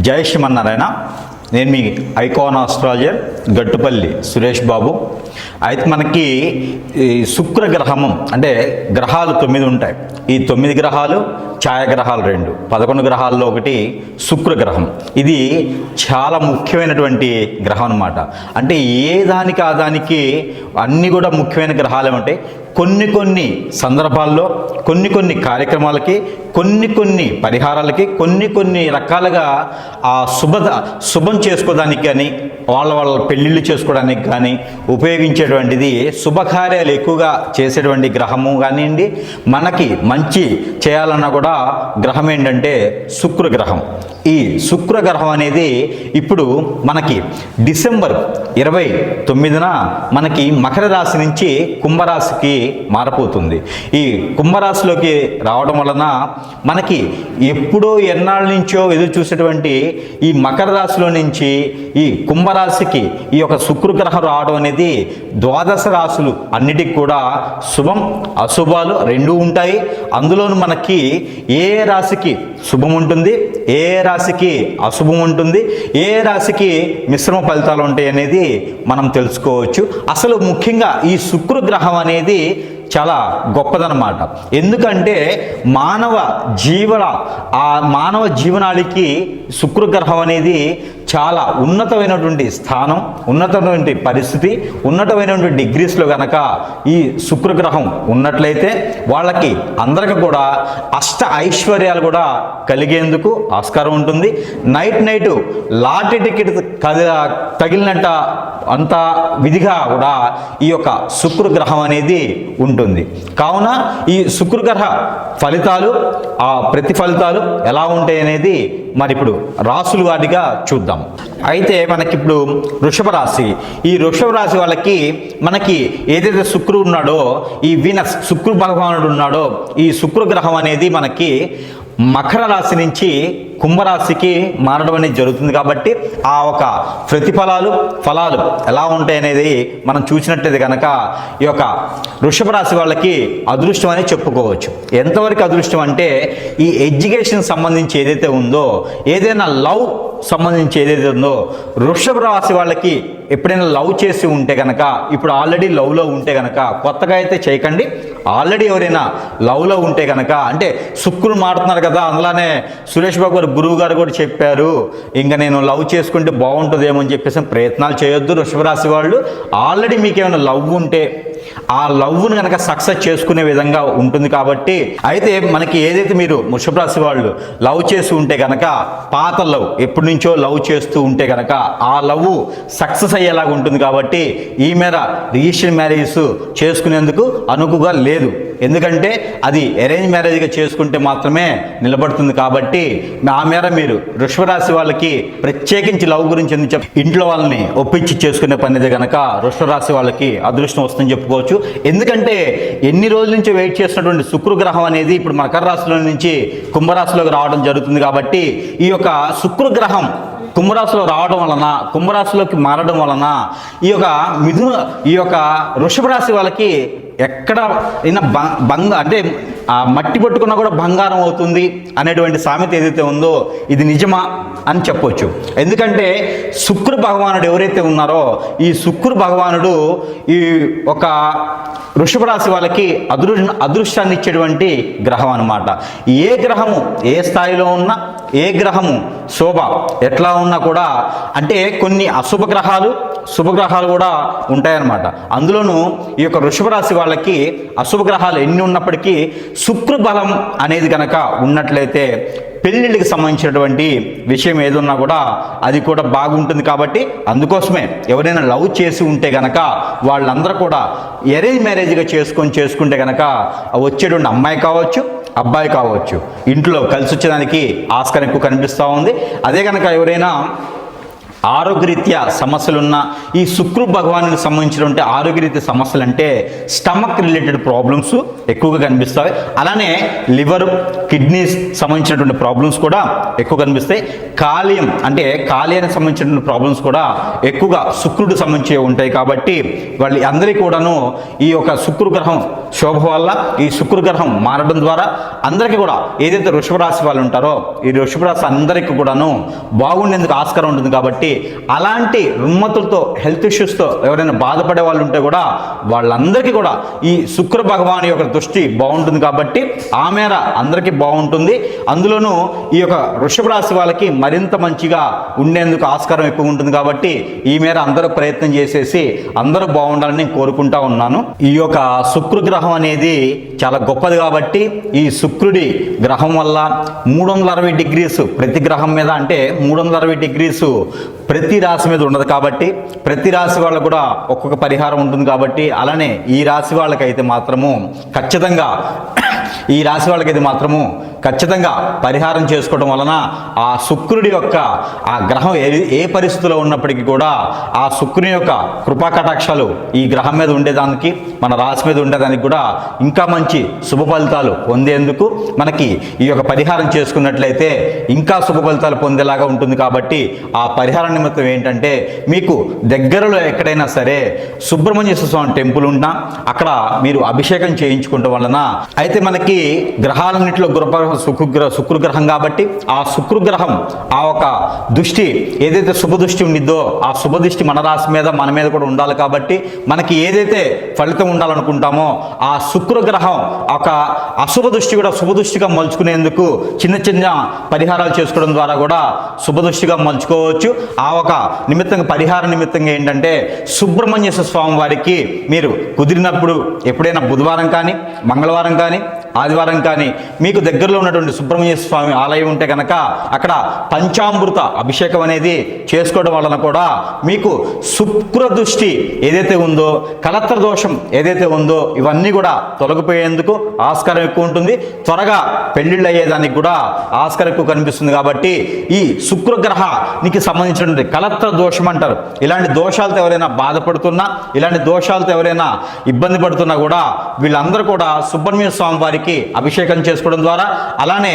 జై శ్రీమన్నారాయణ. నేను మీ icon astrologer Gattupalli Suresh Babu. అయితే మనకి ఈ శుక్రగ్రహము అంటే గ్రహాలు 9 ఉంటాయి. ఈ 9 గ్రహాలు ఛాయాగ్రహాలు 2, 11 గ్రహాల్లో ఒకటి శుక్రగ్రహం. ఇది చాలా ముఖ్యమైనటువంటి గ్రహం అన్నమాట. అంటే ఏ దానికి ఆ దానికి అన్నీ కూడా ముఖ్యమైన గ్రహాలు ఉంటాయి. కొన్ని సందర్భాల్లో కొన్ని కార్యక్రమాలకి కొన్ని పరిహారాలకి కొన్ని రకాలుగా ఆ శుభం చేసుకోవడానికి కానీ వాళ్ళ పెళ్ళిళ్ళు చేసుకోవడానికి కానీ ఉపయోగించేటువంటిది, శుభకార్యాలు ఎక్కువగా చేసేటువంటి గ్రహము కానివ్వండి. మనకి మంచి చేయాలన్నా కూడా గ్రహం ఏంటంటే శుక్రగ్రహం. ఈ శుక్రగ్రహం అనేది ఇప్పుడు మనకి డిసెంబర్ 29న మనకి మకర రాశి నుంచి కుంభరాశికి మారపోతుంది. ఈ కుంభరాశిలోకి రావడం వలన మనకి ఎప్పుడో ఎన్నాళ్ళ నుంచో ఎదురు చూసేటువంటి ఈ మకర రాశిలో నుంచి ఈ కుంభరాశికి ఈ యొక్క శుక్రగ్రహం రావడం అనేది ద్వాదశ రాశులు అన్నిటికి కూడా శుభం అశుభాలు రెండూ ఉంటాయి. అందులోనూ మనకి ఏ రాశికి శుభం ఉంటుంది, ఏ రాశికి అశుభం ఉంటుంది, ఏ రాశికి మిశ్రమ ఫలితాలు ఉంటాయి అనేది మనం తెలుసుకోవచ్చు. అసలు ముఖ్యంగా ఈ శుక్రగ్రహం అనేది చాలా గొప్పదన్నమాట. ఎందుకంటే మానవ జీవనానికి శుక్రగ్రహం అనేది చాలా ఉన్నతమైనటువంటి స్థానం, ఉన్నతమైనటువంటి పరిస్థితి, ఉన్నతమైనటువంటి డిగ్రీస్లో కనుక ఈ శుక్రగ్రహం ఉన్నట్లయితే వాళ్ళకి అందరికీ కూడా అష్ట ఐశ్వర్యాలు కూడా కలిగేందుకు ఆస్కారం ఉంటుంది. నైట్ లాటరీ టికెట్ తగిలినట్ట అంత విధిగా కూడా ఈ యొక్క శుక్రగ్రహం అనేది ఉంటుంది. కావున ఈ శుక్రగ్రహ ఫలితాలు, ఆ ప్రతిఫలితాలు ఎలా ఉంటాయి అనేది మరి ఇప్పుడు రాసులు వాటిగా చూద్దాం. అయితే మనకిప్పుడు వృషభ రాశి, ఈ వృషభ రాశి వాళ్ళకి మనకి ఏదైతే శుక్రుడు ఉన్నాడో, ఈ వీనస్ శుక్ర భగవానుడు ఉన్నాడో, ఈ శుక్రగ్రహం అనేది మనకి మకర రాశి నుంచి కుంభరాశికి మారడం అనేది జరుగుతుంది. కాబట్టి ఆ ఒక ఫలాలు ఎలా ఉంటాయి అనేది మనం చూసినట్లయితే కనుక ఈ యొక్క వృషభ రాశి వాళ్ళకి అదృష్టం అని చెప్పుకోవచ్చు. ఎంతవరకు అదృష్టం అంటే ఈ ఎడ్యుకేషన్ సంబంధించి ఏదైతే ఉందో, ఏదైనా లవ్ సంబంధించి ఏదైతే ఉందో, వృషభ రాశి వాళ్ళకి ఎప్పుడైనా లవ్ చేసి ఉంటే కనుక, ఇప్పుడు ఆల్రెడీ లవ్లో ఉంటే కనుక, కొత్తగా అయితే చేయకండి. ఆల్రెడీ ఎవరైనా లవ్లో ఉంటే కనుక, అంటే శుక్రుడు మారుతున్నారు కదా, అందులోనే సురేష్ బాబు గారు గురువు గారు కూడా చెప్పారు, ఇంకా నేను లవ్ చేసుకుంటే బాగుంటుందేమో అని చెప్పేసి ప్రయత్నాలు చేయొద్దు. వృషభ రాశి వాళ్ళు ఆల్రెడీ మీకు ఏమైనా లవ్ ఉంటే ఆ లవ్ను కనుక సక్సెస్ చేసుకునే విధంగా ఉంటుంది. కాబట్టి అయితే మనకి ఏదైతే మీరు వృషభ రాశి వాళ్ళు లవ్ చేసి ఉంటే కనుక, పాత లవ్ ఎప్పటి నుంచో లవ్ చేస్తూ ఉంటే కనుక ఆ లవ్ సక్సెస్ అయ్యేలాగా ఉంటుంది. కాబట్టి ఈ మేర రిజిస్టర్ మ్యారేజెస్ చేసుకునేందుకు అనుకుగా లేదు. ఎందుకంటే అది అరేంజ్ మ్యారేజ్గా చేసుకుంటే మాత్రమే నిలబడుతుంది. కాబట్టి ఆ మేర మీరు వృషభ రాశి వాళ్ళకి ప్రత్యేకించి లవ్ గురించి ఎందుకు ఇంట్లో వాళ్ళని ఒప్పించి చేసుకునే పని అయితే కనుక వృషభ రాశి వాళ్ళకి అదృష్టం వస్తుందని చెప్పుకోవచ్చు. ఎందుకంటే ఎన్ని రోజుల నుంచి వెయిట్ చేసినటువంటి శుక్రగ్రహం అనేది ఇప్పుడు మకర రాశిలో నుంచి కుంభరాశిలోకి రావడం జరుగుతుంది. కాబట్టి ఈ యొక్క శుక్రగ్రహం కుంభరాశిలో రావడం వలన, కుంభరాశిలోకి మారడం వలన ఈ యొక్క వృషభ రాశి వాళ్ళకి ఎక్కడ అయినా అంటే ఆ మట్టి పట్టుకున్నా కూడా బంగారం అవుతుంది అనేటువంటి సామెత ఏదైతే ఉందో ఇది నిజమా అని చెప్పొచ్చు. ఎందుకంటే శుక్ర భగవానుడు ఎవరైతే ఉన్నారో, ఈ శుక్ర భగవానుడు ఈ ఒక వృషభ రాశి వాళ్ళకి అదృష్టాన్ని ఇచ్చేటువంటి గ్రహం అన్నమాట. ఏ గ్రహము ఏ స్థాయిలో ఉన్నా, ఏ గ్రహము శోభ ఎట్లా ఉన్నా కూడా, అంటే కొన్ని శుభగ్రహాలు కూడా ఉంటాయన్నమాట. అందులోనూ ఈ యొక్క వృషభ రాశి వాళ్ళకి అశుభ గ్రహాలు ఎన్ని ఉన్నప్పటికీ శుక్ర బలం అనేది కనుక ఉన్నట్లయితే పెళ్ళిళ్ళకి సంబంధించినటువంటి విషయం ఏదున్నా కూడా అది కూడా బాగుంటుంది. కాబట్టి అందుకోసమే ఎవరైనా లవ్ చేసి ఉంటే కనుక వాళ్ళందరూ కూడా అరేంజ్ మ్యారేజ్గా చేసుకుంటే కనుక వచ్చేటువంటి అమ్మాయి కావచ్చు, అబ్బాయి కావచ్చు, ఇంట్లో కలిసి వచ్చేదానికి ఆస్కారం ఎక్కువ కనిపిస్తూ ఉంది. అదే కనుక ఎవరైనా ఆరోగ్యరీత్యా సమస్యలున్న ఈ శుక్ర భగవానునికి సంబంధించినటువంటి ఆరోగ్యరీత్యా సమస్యలు అంటే స్టమక్ రిలేటెడ్ ప్రాబ్లమ్స్ ఎక్కువగా కనిపిస్తాయి. అలానే లివర్, కిడ్నీస్ సంబంధించినటువంటి ప్రాబ్లమ్స్ కూడా ఎక్కువ కనిపిస్తాయి. కాలేయం అంటే కాలేయానికి సంబంధించినటువంటి ప్రాబ్లమ్స్ కూడా ఎక్కువగా శుక్రుడికి సంబంధించి ఉంటాయి. కాబట్టి వాళ్ళు అందరికీ కూడాను ఈ యొక్క శుక్రగ్రహం శోభ వల్ల, ఈ శుక్రగ్రహం మారడం ద్వారా అందరికీ కూడా ఏదైతే వృషభ రాశి వాళ్ళు ఉంటారో ఈ వృషభ రాశి అందరికీ కూడాను బాగుండేందుకు ఆస్కారం ఉంటుంది. కాబట్టి అలాంటి రుమ్మతులతో, హెల్త్ ఇష్యూస్తో ఎవరైనా బాధపడే వాళ్ళు ఉంటే కూడా వాళ్ళందరికీ కూడా ఈ శుక్ర భగవాన్ యొక్క దృష్టి బాగుంటుంది. కాబట్టి ఆ మేర అందరికీ బాగుంటుంది. అందులోనూ ఈ యొక్క వృషభ రాశి వాళ్ళకి మరింత మంచిగా ఉండేందుకు ఆస్కారం ఎక్కువ ఉంటుంది. కాబట్టి ఈ మేర అందరూ ప్రయత్నం చేసేసి అందరూ బాగుండాలని నేను కోరుకుంటా ఉన్నాను. ఈ యొక్క శుక్రగ్రహం అనేది చాలా గొప్పది. కాబట్టి ఈ శుక్రుడి గ్రహం వల్ల 360 డిగ్రీస్ ప్రతి గ్రహం మీద, అంటే 360 డిగ్రీస్ ప్రతి రాశి మీద ఉండదు. కాబట్టి ప్రతి రాశి వాళ్ళకు కూడా ఒక్కొక్క పరిహారం ఉంటుంది. కాబట్టి అలానే ఈ రాశి వాళ్ళకైతే మాత్రము ఖచ్చితంగా పరిహారం చేసుకోవడం వలన ఆ శుక్రుడి యొక్క ఆ గ్రహం ఏ పరిస్థితిలో ఉన్నప్పటికీ కూడా ఆ శుక్రుని యొక్క కృపా కటాక్షాలు ఈ గ్రహం మీద ఉండేదానికి, మన రాశి మీద ఉండేదానికి కూడా ఇంకా మంచి శుభ ఫలితాలు పొందేందుకు మనకి ఈ యొక్క పరిహారం చేసుకున్నట్లయితే ఇంకా శుభ ఫలితాలు పొందేలాగా ఉంటుంది. కాబట్టి ఆ పరిహార నిమిత్తం ఏంటంటే, మీకు దగ్గరలో ఎక్కడైనా సరే సుబ్రహ్మణ్యేశ్వర స్వామి టెంపుల్ ఉన్నా అక్కడ మీరు అభిషేకం చేయించుకోవడం వలన, అయితే మనకి గ్రహాలన్నింటిలో శుక్రగ్రహం కాబట్టి ఆ శుక్రగ్రహం ఆ ఒక దృష్టి ఏదైతే శుభ దృష్టి ఉండిద్దో ఆ శుభ దృష్టి మన రాశి మీద, మన మీద కూడా ఉండాలి. కాబట్టి మనకి ఏదైతే ఫలితం ఉండాలనుకుంటామో ఆ శుక్రగ్రహం ఒక అశుభ దృష్టి కూడా శుభ దృష్టిగా మలుచుకునేందుకు చిన్న పరిహారాలు చేసుకోవడం ద్వారా కూడా శుభ దృష్టిగా మలుచుకోవచ్చు. ఆ ఒక పరిహార నిమిత్తంగా ఏంటంటే, సుబ్రహ్మణ్యేశ్వర స్వామి వారికి మీరు కుదిరినప్పుడు ఎప్పుడైనా బుధవారం కానీ, మంగళవారం కానీ, ఆదివారం కానీ మీకు దగ్గరలో ఉన్నటువంటి సుబ్రహ్మణ్యేశ్వర స్వామి ఆలయం ఉంటే కనుక అక్కడ పంచామృత అభిషేకం అనేది చేసుకోవడం వలన కూడా మీకు శుక్ర దృష్టి ఏదైతే ఉందో, కలత్ర దోషం ఏదైతే ఉందో ఇవన్నీ కూడా తొలగిపోయేందుకు ఆస్కారం ఎక్కువ ఉంటుంది. త్వరగా పెళ్లిళ్ళు అయ్యేదానికి కూడా ఆస్కారం ఎక్కువ కనిపిస్తుంది. కాబట్టి ఈ శుక్రగ్రహానికి సంబంధించినటువంటి కలత్ర దోషం అంటారు. ఇలాంటి దోషాలతో ఎవరైనా బాధపడుతున్నా, ఇలాంటి దోషాలతో ఎవరైనా ఇబ్బంది పడుతున్నా కూడా వీళ్ళందరూ కూడా సుబ్రహ్మణ్య స్వామి వారికి అభిషేకం చేసుకోవడం ద్వారా, అలానే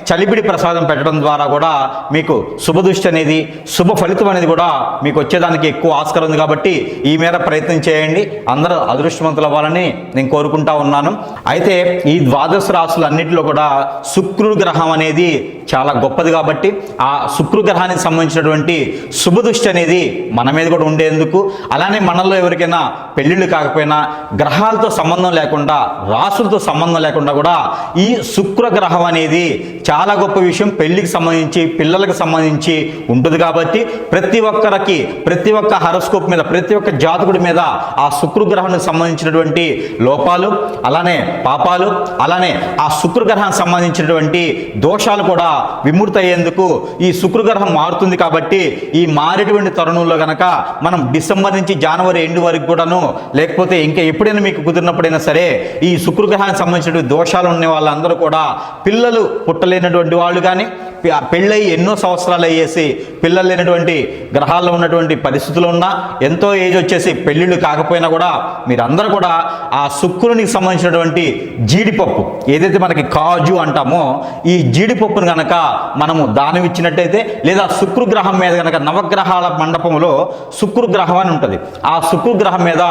చలిపిడి ప్రసాదం పెట్టడం ద్వారా కూడా మీకు శుభదృష్టి అనేది, శుభ ఫలితం అనేది కూడా మీకు వచ్చేదానికి ఎక్కువ ఆస్కారం ఉంది. కాబట్టి ఈ మేర ప్రయత్నం చేయండి. అందరూ అదృష్టవంతులు అవ్వాలని నేను కోరుకుంటా ఉన్నాను. అయితే ఈ ద్వాదశ రాశులు అన్నింటిలో కూడా శుక్రుడు గ్రహం అనేది చాలా గొప్పది. కాబట్టి ఆ శుక్రగ్రహానికి సంబంధించినటువంటి శుభదృష్టి అనేది మన మీద కూడా ఉండేందుకు, అలానే మనలో ఎవరికైనా పెళ్ళిళ్ళు కాకపోయినా, గ్రహాలతో సంబంధం లేకుండా, రాసులతో సంబంధం లేకుండా కూడా ఈ శుక్రగ్రహం అనేది చాలా గొప్ప విషయం. పెళ్లికి సంబంధించి, పిల్లలకు సంబంధించి ఉంటుంది. కాబట్టి ప్రతి ఒక్క హారోస్కోప్ మీద, ప్రతి ఒక్క జాతకుడి మీద ఆ శుక్రగ్రహానికి సంబంధించినటువంటి లోపాలు, అలానే పాపాలు, అలానే ఆ శుక్రగ్రహానికి సంబంధించినటువంటి దోషాలు కూడా విముక్తి అయ్యేందుకు ఈ శుక్రగ్రహం మారుతుంది. కాబట్టి ఈ మారేటువంటి తరుణంలో గనక మనం డిసెంబర్ నుంచి జనవరి ఎండ్ వరకు కూడాను, లేకపోతే ఇంకా ఎప్పుడైనా మీకు కుదిరినప్పుడైనా సరే ఈ శుక్రగ్రహానికి సంబంధించినటువంటి దోషాలు ఉన్న వాళ్ళందరూ కూడా, పిల్లలు పుట్టలేనటువంటి వాళ్ళు కానీ, పెళ్ళయి ఎన్నో సంవత్సరాలు అయ్యేసి పిల్లలు లేనటువంటి గ్రహాల్లో ఉన్నటువంటి పరిస్థితులు ఉన్నా, ఎంతో ఏజ్ వచ్చేసి పెళ్ళిళ్ళు కాకపోయినా కూడా మీరందరూ కూడా ఆ శుక్రునికి సంబంధించినటువంటి జీడిపప్పు ఏదైతే మనకి కాజు అంటామో ఈ జీడిపప్పును కనుక మనము దానం ఇచ్చినట్టయితే, లేదా శుక్రగ్రహం మీద కనుక నవగ్రహాల మండపంలో శుక్రగ్రహం అని ఉంటుంది, ఆ శుక్రగ్రహం మీద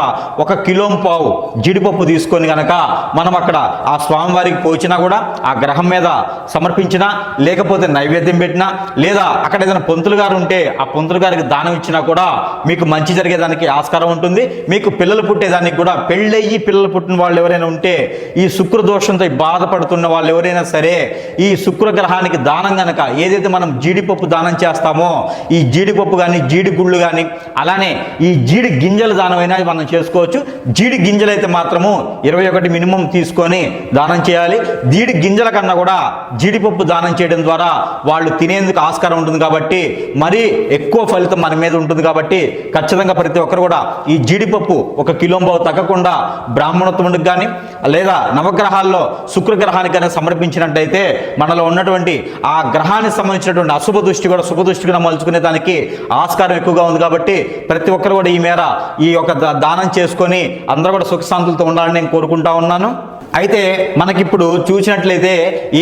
1 కిలోంపావు జీడిపప్పు తీసుకొని కనుక మనం అక్కడ ఆ స్వామివారికి పోచినా కూడా, ఆ గ్రహం మీద సమర్పించినా, లేకపోతే నైవేద్యం పెట్టినా, లేదా అక్కడ ఏదైనా పంతులు గారు ఉంటే ఆ పంతులు గారికి దానం ఇచ్చినా కూడా మీకు మంచి జరిగేదానికి ఆస్కారం ఉంటుంది. మీకు పిల్లలు పుట్టేదానికి కూడా, పెళ్ళయ్యి పిల్లలు పుట్టిన వాళ్ళు ఎవరైనా ఉంటే, ఈ శుక్ర దోషంతో బాధపడుతున్న వాళ్ళు ఎవరైనా సరే ఈ శుక్రగ్రహానికి దానం గనక ఏదైతే మనం జీడిపప్పు దానం చేస్తామో, ఈ జీడిపప్పు కానీ, జీడి గుళ్ళు కానీ, అలానే ఈ జీడి గింజలు దానమైనా మనం చేసుకోవచ్చు. జీడి గింజలు అయితే మాత్రము 21 మినిమం తీసుకొని దానం చేయాలి. జీడి గింజల కన్నా కూడా జీడిపప్పు దానం చేయడం ద్వారా వాళ్ళు తినేందుకు ఆస్కారం ఉంటుంది కాబట్టి మరీ ఎక్కువ ఫలితం మన మీద ఉంటుంది కాబట్టి ఖచ్చితంగా ప్రతి ఒక్కరు కూడా ఈ జీడిపప్పు 1 కిలోంబావు తగ్గకుండా బ్రాహ్మణోత్తముడికి కానీ లేదా నవగ్రహాల్లో శుక్రగ్రహానికి కానీ సమర్పించినట్టయితే మనలో ఉన్నటువంటి ఆ గ్రహానికి సంబంధించినటువంటి అశుభ దృష్టి కూడా శుభ దృష్టిగా మలుచుకునే దానికి ఆస్కారం ఎక్కువగా ఉంది కాబట్టి ప్రతి ఒక్కరు కూడా ఈ మేర ఈ యొక్క దానం చేసుకొని అందరూ కూడా సుఖశాంతులతో ఉండాలని నేను కోరుకుంటా ఉన్నాను. అయితే మనకిప్పుడు చూసినట్లయితే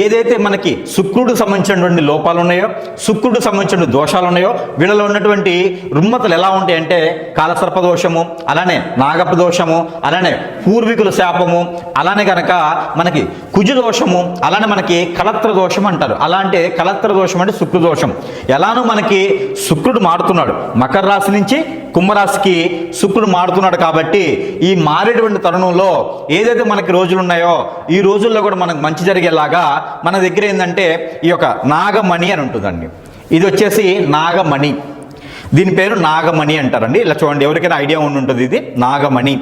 ఏదైతే మనకి శుక్రుడికి సంబంధించినటువంటి లోపాలు ఉన్నాయో, శుక్రుడికి సంబంధించిన దోషాలు ఉన్నాయో, వీళ్ళలో ఉన్నటువంటి రుమ్మతలు ఎలా ఉంటాయంటే కాలసర్ప దోషము, అలానే నాగప దోషము, అలానే పూర్వీకుల శాపము, అలానే కనుక మనకి కుజ దోషము, అలానే మనకి కలత్ర దోషం అంటారు. అలాంటి కలత్ర దోషం అంటే శుక్ర దోషం. ఎలానో మనకి శుక్రుడు మారుతున్నాడు, మకర రాశి నుంచి కుంభరాశికి శుక్రుడు మారుతున్నాడు కాబట్టి ఈ మారేటువంటి తరుణంలో ఏదైతే మనకి రోజులు ఉన్నాయో ఈ రోజుల్లో కూడా మనకు మంచి జరిగేలాగా మన దగ్గర ఏంటంటే ఈ యొక్క నాగమణి అని ఉంటుందండి. ఇది వచ్చేసి నాగమణి, దీని పేరు నాగమణి అంటారండి. ఇలా చూడండి, ఎవరికైనా ఐడియా ఉంటుంది, ఇది నాగమణి.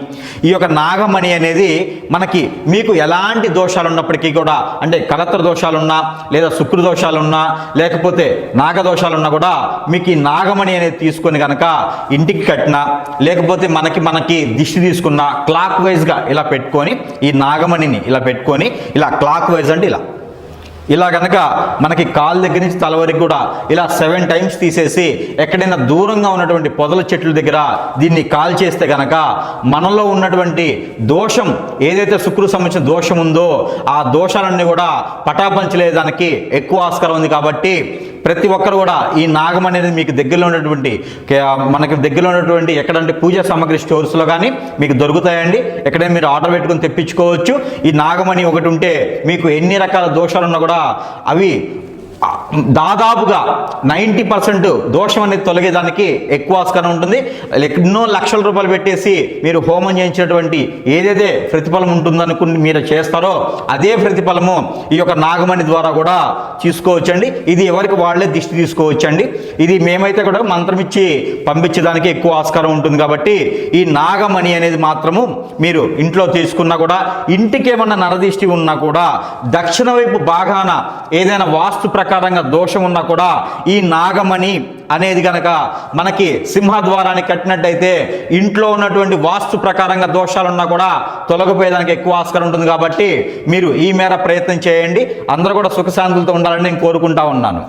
ఈ యొక్క నాగమణి అనేది మనకి మీకు ఎలాంటి దోషాలు ఉన్నప్పటికీ కూడా, అంటే కలత్ర దోషాలున్నా లేదా శుక్ర దోషాలున్నా లేకపోతే నాగదోషాలున్నా కూడా మీకు ఈ నాగమణి అనేది తీసుకొని కనుక ఇంటికి కట్టినా లేకపోతే మనకి దిష్టి తీసుకున్న క్లాక్ వైజ్గా ఇలా పెట్టుకొని ఈ నాగమణిని ఇలా పెట్టుకొని ఇలా క్లాక్ వైజ్ అంటే ఇలా కనుక మనకి కాలు దగ్గర నుంచి తల వరకు కూడా ఇలా 7 టైమ్స్ తీసేసి ఎక్కడైనా దూరంగా ఉన్నటువంటి పొదల చెట్ల దగ్గర దీన్ని కాల్ చేస్తే కనుక మనలో ఉన్నటువంటి దోషం ఏదైతే శుక్రుడికి సంబంధించిన దోషం ఉందో ఆ దోషాలన్నీ కూడా పటాపంచలేదానికి ఎక్కువ ఆస్కారం ఉంది. కాబట్టి ప్రతి ఒక్కరు కూడా ఈ నాగమణి అనేది మీకు దగ్గరలో ఉన్నటువంటి మనకి దగ్గరలో ఉన్నటువంటి ఎక్కడంటే పూజా సామాగ్రి స్టోర్స్లో కానీ మీకు దొరుకుతాయండి. ఎక్కడైనా మీరు ఆర్డర్ పెట్టుకొని తెప్పించుకోవచ్చు. ఈ నాగమణి ఒకటి ఉంటే మీకు ఎన్ని రకాల దోషాలు ఉన్నా కూడా అవి దాదాపుగా 90% దోషం అనేది తొలగేదానికి ఎక్కువ ఆస్కారం ఉంటుంది. ఎన్నో లక్షల రూపాయలు పెట్టేసి మీరు హోమం చేయించినటువంటి ఏదైతే ప్రతిఫలం ఉంటుందనుకుని మీరు చేస్తారో అదే ప్రతిఫలము ఈ యొక్క నాగమణి ద్వారా కూడా తీసుకోవచ్చండి. ఇది ఎవరికి వాళ్ళే దిష్టి తీసుకోవచ్చండి. ఇది మేమైతే కూడా మంత్రం ఇచ్చి పంపించేదానికి ఎక్కువ ఆస్కారం ఉంటుంది. కాబట్టి ఈ నాగమణి అనేది మాత్రము మీరు ఇంట్లో తీసుకున్నా కూడా, ఇంటికి ఏమన్నా నరదిష్టి ఉన్నా కూడా, దక్షిణ వైపు భాగాన ఏదైనా వాస్తు ప్రకారంగా దోషం ఉన్నా కూడా ఈ నాగమణి అనేది కనుక మనకి సింహద్వారానికి కట్టినట్టయితే ఇంట్లో ఉన్నటువంటి వాస్తు ప్రకారంగా దోషాలున్నా కూడా తొలగిపోయేదానికి ఎక్కువ ఆస్కారం ఉంటుంది. కాబట్టి మీరు ఈ మేర ప్రయత్నం చేయండి. అందరూ కూడా సుఖశాంతులతో ఉండాలని నేను కోరుకుంటా ఉన్నాను.